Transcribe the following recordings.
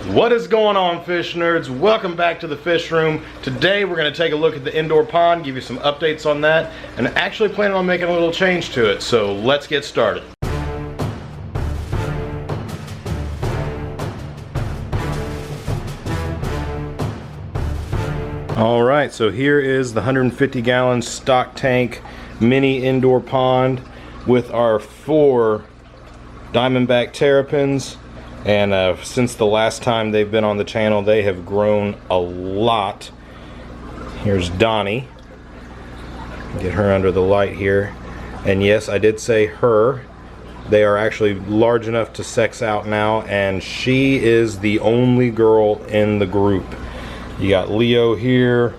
What is going on, fish nerds? Welcome back to the fish room. Today we're going to take a look at the indoor pond, give you some updates on that, and actually planning on making a little change to it, so let's get started. Alright, so here is the 150 gallon stock tank mini indoor pond with our 4 Diamondback Terrapins. And since the last time they've been on the channel, they have grown a lot. Here's Donnie. Get her under the light here. And yes, I did say her. They are actually large enough to sex out now, and she is the only girl in the group. You got Leo here,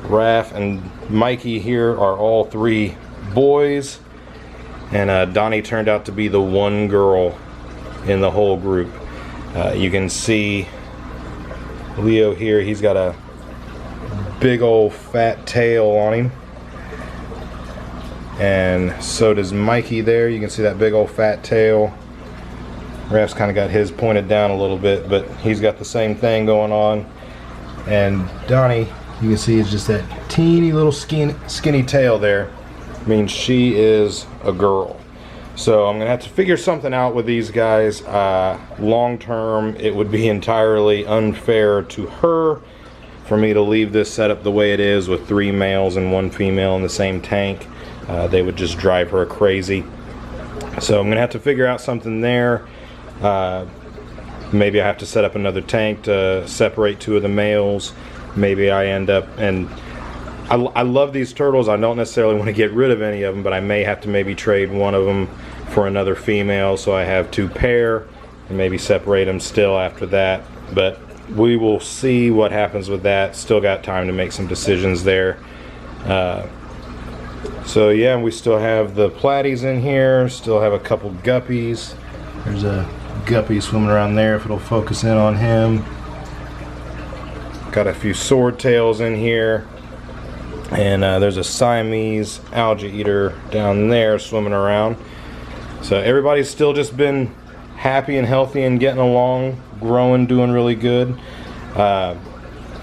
Raph, and Mikey here are all 3 boys. And Donnie turned out to be the one girl in the whole group. You can see Leo here, he's got a big old fat tail on him. And so does Mikey there. You can see that big old fat tail. Raph's kind of got his pointed down a little bit, but he's got the same thing going on. And Donnie, you can see, is just that teeny little skinny tail there. Means she is a girl. So I'm gonna have to figure something out with these guys. Long term, it would be entirely unfair to her for me to leave this setup the way it is with 3 males and 1 female in the same tank. They would just drive her crazy. So I'm gonna have to figure out something there. Maybe I have to set up another tank to separate 2 of the males. Maybe I end up, and I love these turtles. I don't necessarily want to get rid of any of them, but I may have to maybe trade one of them for another female, so I have 2 pair, and maybe separate them still after that. But we will see what happens with that. Still got time to make some decisions there. So yeah, we still have the platies in here. Still have a couple guppies. There's a guppy swimming around there if it'll focus in on him. Got a few swordtails in here. And there's a siamese algae eater down there swimming around. So everybody's still just been happy and healthy and getting along, growing, doing really good.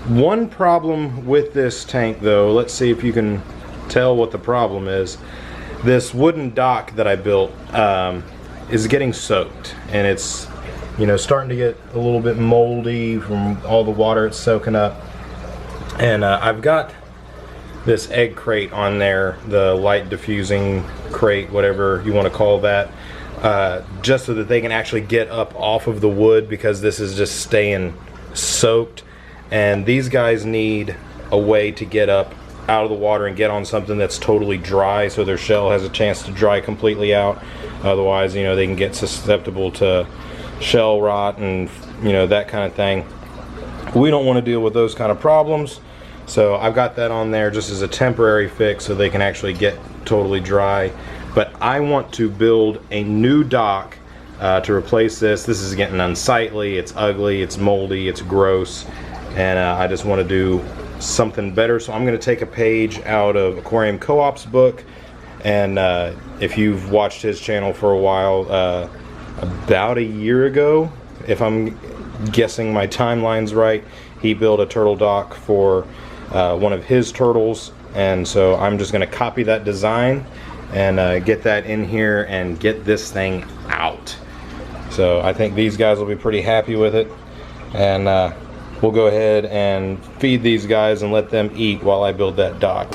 One problem with this tank though, let's see if you can tell what the problem is. This wooden dock that I built is getting soaked, and it's, you know, starting to get a little bit moldy from all the water it's soaking up. And I've got this egg crate on there, the light diffusing crate, whatever you want to call that, just so that they can actually get up off of the wood, because this is just staying soaked. And these guys need a way to get up out of the water and get on something that's totally dry, so their shell has a chance to dry completely out. Otherwise, you know, they can get susceptible to shell rot and, you know, that kind of thing. We don't want to deal with those kind of problems. So I've got that on there just as a temporary fix so they can actually get totally dry. But I want to build a new dock to replace this. This is getting unsightly, it's ugly, it's moldy, it's gross, and I just want to do something better. So I'm going to take a page out of Aquarium Co-op's book, and if you've watched his channel for a while, about a year ago, if I'm guessing my timeline's right, he built a turtle dock for one of his turtles, and so I'm just going to copy that design and get that in here and get this thing out. So I think these guys will be pretty happy with it, and we'll go ahead and feed these guys and let them eat while I build that dock.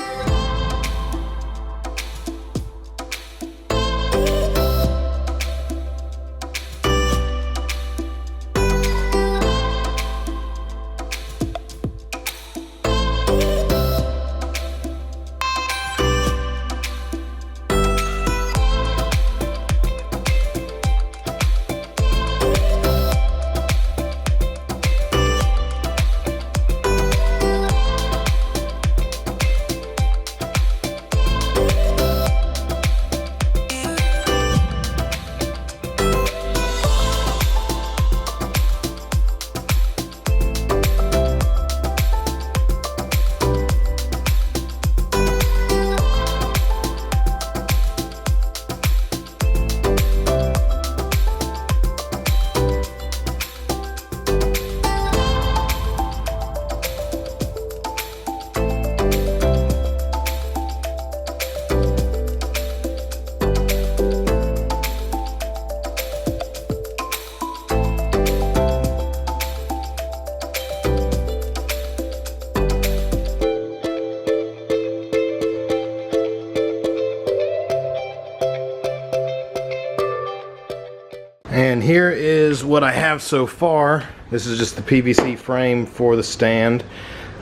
what I have so far. This is just the PVC frame for the stand.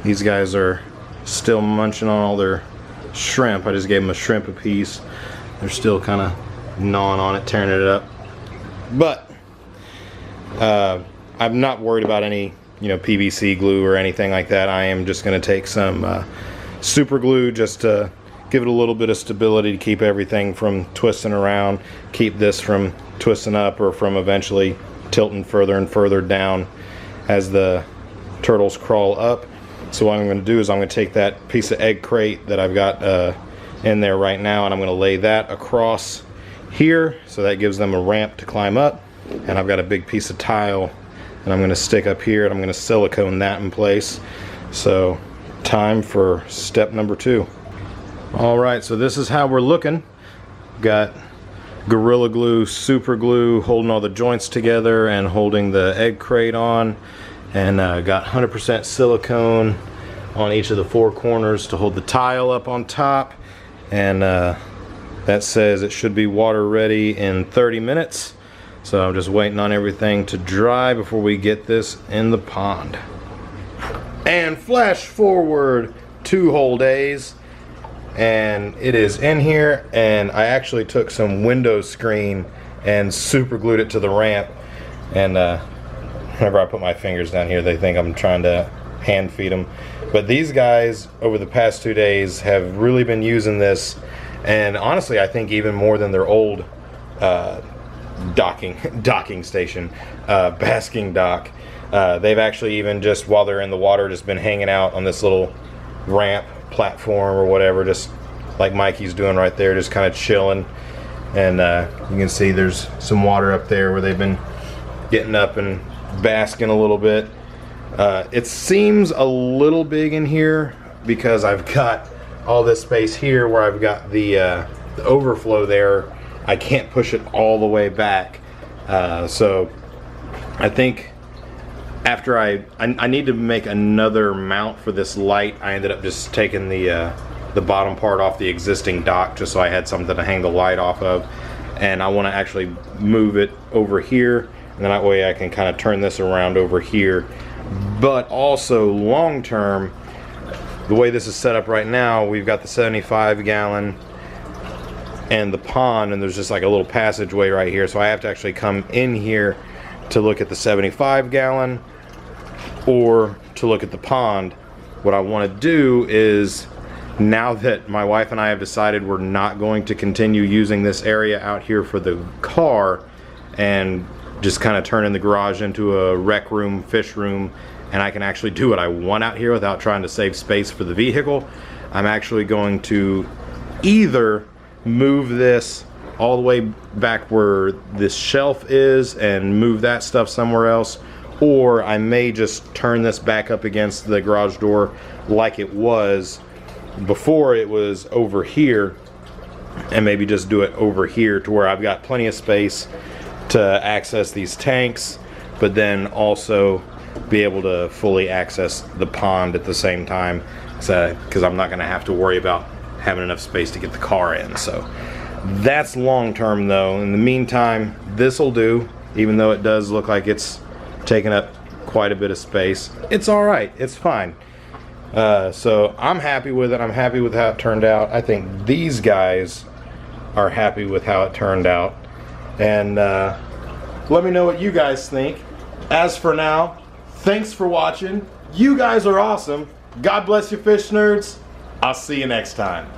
These guys are still munching on all their shrimp. I just gave them a shrimp apiece. They're still kind of gnawing on it, tearing it up. But I'm not worried about any, PVC glue or anything like that. I am just going to take some super glue just to give it a little bit of stability to keep everything from twisting around, keep this from twisting up or from eventually tilting further and further down as the turtles crawl up. So what I'm going to do is I'm going to take that piece of egg crate that I've got in there right now, and I'm going to lay that across here, so that gives them a ramp to climb up. And I've got a big piece of tile and I'm going to stick up here, and I'm going to silicone that in place. So time for step number 2. Alright, so this is how we're looking. Got Gorilla Glue, super glue holding all the joints together and holding the egg crate on, and got 100% silicone on each of the 4 corners to hold the tile up on top, and that says it should be water ready in 30 minutes. So I'm just waiting on everything to dry before we get this in the pond. And flash forward 2 whole days, and it is in here, and I actually took some window screen and super glued it to the ramp. And whenever I put my fingers down here, they think I'm trying to hand feed them. But these guys over the past 2 days have really been using this, and honestly I think even more than their old docking station, basking dock. They've actually even just while they're in the water just been hanging out on this little ramp platform or whatever, just like Mikey's doing right there, just kind of chilling. And you can see there's some water up there where they've been getting up and basking a little bit. It seems a little big in here because I've got all this space here where I've got the overflow there. I can't push it all the way back, so I think after I need to make another mount for this light. I ended up just taking the bottom part off the existing dock just so I had something to hang the light off of, and I want to actually move it over here, and then that way I can kind of turn this around over here. But also long term, the way this is set up right now, we've got the 75 gallon and the pond, and there's just like a little passageway right here, so I have to actually come in here to look at the 75 gallon or to look at the pond. What I want to do is, now that my wife and I have decided we're not going to continue using this area out here for the car and just kind of turning the garage into a rec room, fish room, and I can actually do what I want out here without trying to save space for the vehicle, I'm actually going to either move this all the way back where this shelf is and move that stuff somewhere else, or I may just turn this back up against the garage door like it was before it was over here, and maybe just do it over here to where I've got plenty of space to access these tanks, but then also be able to fully access the pond at the same time, because I'm not going to have to worry about having enough space to get the car in. So that's long term though. In the meantime, this will do, even though it does look like it's taking up quite a bit of space. It's alright, it's fine. So I'm happy with it. I'm happy with how it turned out. I think these guys are happy with how it turned out, and let me know what you guys think. As for now, thanks for watching. You guys are awesome. God bless you, fish nerds. I'll see you next time.